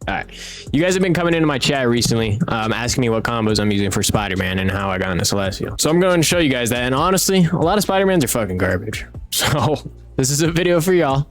All right, you guys have been coming into my chat recently, asking me what combos I'm using for Spider-Man and how I got into Celestial. So I'm going to show you guys that, and honestly, a lot of Spider-Mans are fucking garbage. So this is a video for y'all,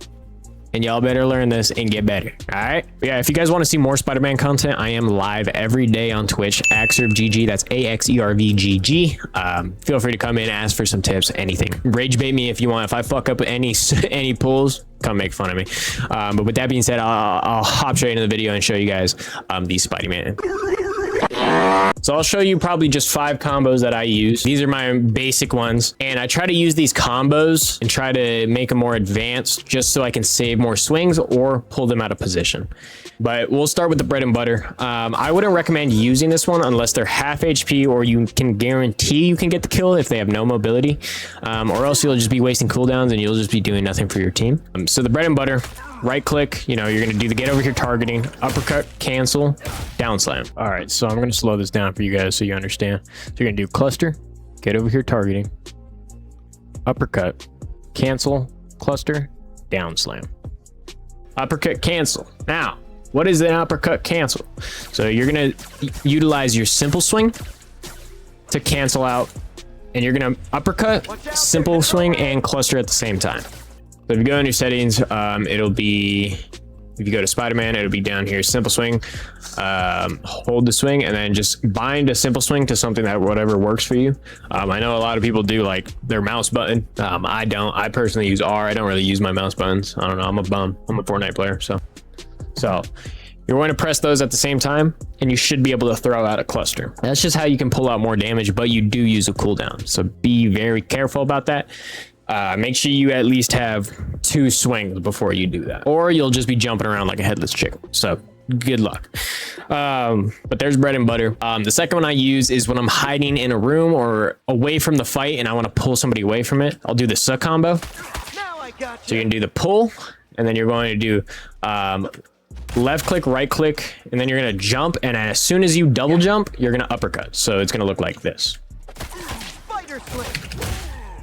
and y'all better learn this and get better. All right, yeah, if you guys want to see more Spider-Man content, I am live every day on Twitch, AXERVGG. That's AXERVGG. Feel free to come in, ask for some tips, anything. Rage bait me if you want. If I fuck up any pulls, come make fun of me. But with that being said, I'll hop straight into the video and show you guys these Spider-Man. So I'll show you probably just 5 combos that I use. These are my basic ones, and I try to use these combos and try to make them more advanced just so I can save more swings or pull them out of position. But we'll start with the bread and butter. I wouldn't recommend using this one unless they're half HP or you can guarantee you can get the kill if they have no mobility, or else you'll just be wasting cooldowns and you'll just be doing nothing for your team. So the bread and butter, right click, you know, you're gonna do the get over here targeting, uppercut, cancel, down slam. All right, so I'm gonna slow this down for you guys so you understand. So you're gonna do cluster, get over here targeting, uppercut, cancel, cluster, down slam. Uppercut, cancel. Now, what is an uppercut cancel? So you're gonna utilize your simple swing to cancel out, and you're gonna uppercut, simple swing, and cluster at the same time. So if you go in your settings, it'll be, if you go to Spider-Man, it'll be down here, simple swing, hold the swing, and then just bind a simple swing to something that whatever works for you. I know a lot of people do like their mouse button. I don't. I personally use R. I don't really use my mouse buttons. I don't know. I'm a bum. I'm a Fortnite player. So you're going to press those at the same time, and you should be able to throw out a cluster. That's just how you can pull out more damage, but you do use a cooldown. So be very careful about that. Make sure you at least have 2 swings before you do that, or you'll just be jumping around like a headless chicken. So good luck. But there's bread and butter. The second one I use is when I'm hiding in a room or away from the fight and I want to pull somebody away from it. I'll do the suck combo. So you can do the pull, and then you're going to do left click, right click, and then you're going to jump, and as soon as you double jump, you're going to uppercut. So it's going to look like this.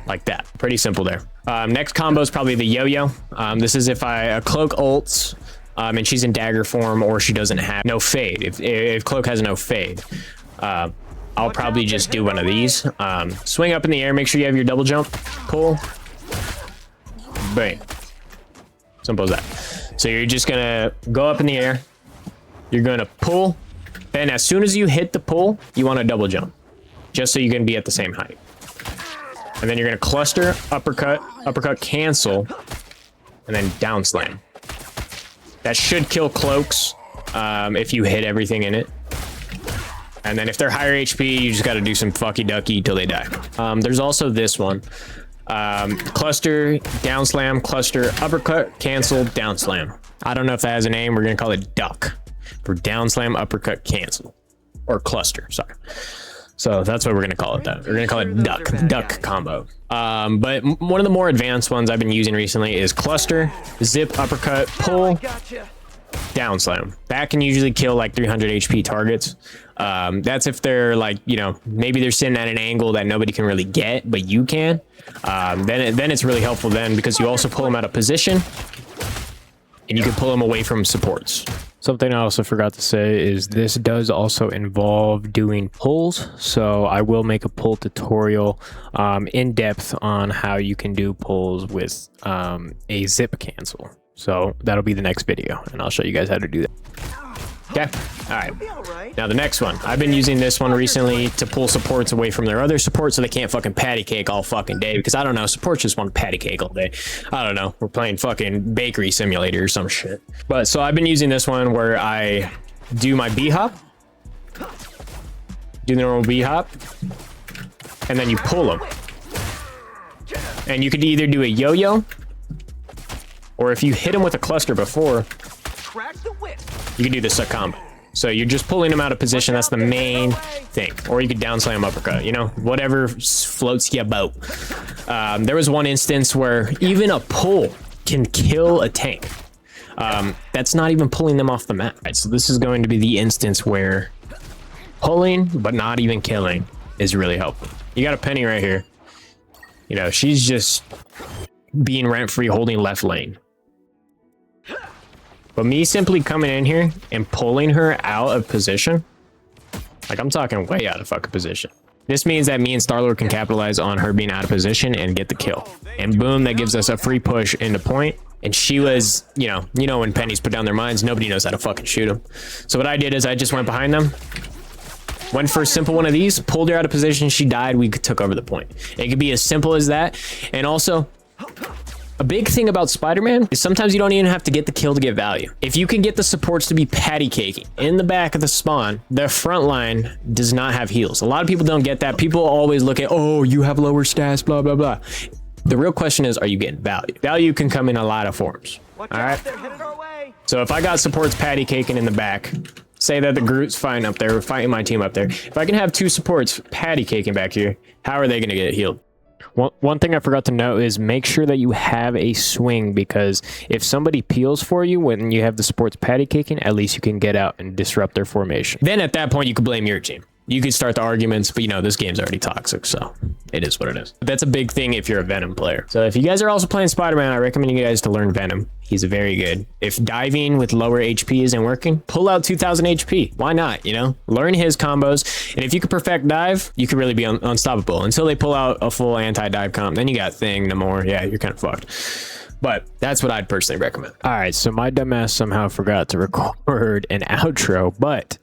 Like that. Pretty simple there. Next combo is probably the yo-yo. This is if a cloak ults and she's in dagger form, or she doesn't have no fade. If cloak has no fade, I'll probably just do one of these. Swing up in the air, make sure you have your double jump, pull, bang. Simple as that. So you're just gonna go up in the air, you're gonna pull, then as soon as you hit the pull, you want to double jump, just so you can be at the same height. And then you're gonna cluster, uppercut, cancel, and then down slam. That should kill cloaks if you hit everything in it. And then if they're higher HP, you just gotta do some fucky ducky till they die. There's also this one. Cluster, down slam, cluster, uppercut, cancel, down slam. I don't know if that has a name. We're gonna call it duck for down slam, uppercut, cancel, or cluster, sorry. So that's what we're gonna call it. That we're gonna call it duck combo. But one of the more advanced ones I've been using recently is cluster, zip, uppercut, pull, down slam. That can usually kill like 300 HP targets. That's if they're like, you know, maybe they're sitting at an angle that nobody can really get, but you can. Then it's really helpful then, because you also pull them out of position, and you can pull them away from supports. Something I also forgot to say is this does also involve doing pulls. So I will make a pull tutorial in depth on how you can do pulls with a zip cancel. So that'll be the next video, and I'll show you guys how to do that. Okay, all right. Now the next one, I've been using this one recently to pull supports away from their other supports so they can't fucking patty cake all fucking day, because I don't know, supports just want patty cake all day. I don't know, we're playing fucking bakery simulator or some shit. But so I've been using this one where I do my B hop, do the normal B hop, and then you pull them. And you could either do a yo-yo, or if you hit them with a cluster before, you can do the suck combo. So you're just pulling them out of position. That's the main thing. Or you could down slam uppercut, you know, whatever floats your boat. There was one instance where even a pull can kill a tank. That's not even pulling them off the map. Right, so this is going to be the instance where pulling, but not even killing, is really helpful. You got a Penny right here. You know, she's just being rent-free holding left lane. But me simply coming in here and pulling her out of position, like I'm talking way out of fucking position. This means that me and Star-Lord can capitalize on her being out of position and get the kill. And boom, that gives us a free push into point. And she was, you know when pennies put down their minds, nobody knows how to fucking shoot them. So what I did is I just went behind them, went for a simple one of these, pulled her out of position, she died, we took over the point. It could be as simple as that. And also, a big thing about Spider-Man is sometimes you don't even have to get the kill to get value. If you can get the supports to be patty caking in the back of the spawn, the front line does not have heals. A lot of people don't get that. People always look at, oh, you have lower stats, blah, blah, blah. The real question is, are you getting value? Value can come in a lot of forms. All right. So if I got supports patty caking in the back, say that the Groot's fighting up there, fighting my team up there. If I can have two supports patty caking back here, how are they going to get healed? One thing I forgot to note is make sure that you have a swing, because if somebody peels for you when you have the supports patty caking, at least you can get out and disrupt their formation. Then at that point, you can blame your team. You could start the arguments, but this game's already toxic, so it is what it is. But that's a big thing if you're a Venom player. So if you guys are also playing Spider-Man, I recommend you guys to learn Venom. He's very good. If diving with lower HP isn't working, pull out 2000 HP. Why not, Learn his combos, and if you could perfect dive, you could really be unstoppable until they pull out a full anti-dive comp. Then you got Thing, Namor. Yeah, you're kind of fucked. But that's what I'd personally recommend. All right, so my dumbass somehow forgot to record an outro. But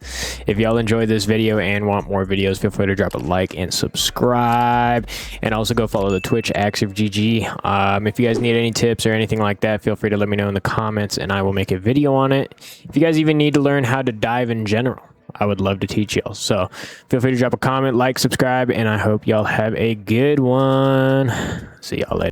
if y'all enjoyed this video and want more videos, feel free to drop a like and subscribe. And also go follow the Twitch, AxivGG. If you guys need any tips or anything like that, feel free to let me know in the comments and I will make a video on it. If you guys even need to learn how to dive in general, I would love to teach y'all. So feel free to drop a comment, like, subscribe, and I hope y'all have a good one. See y'all later.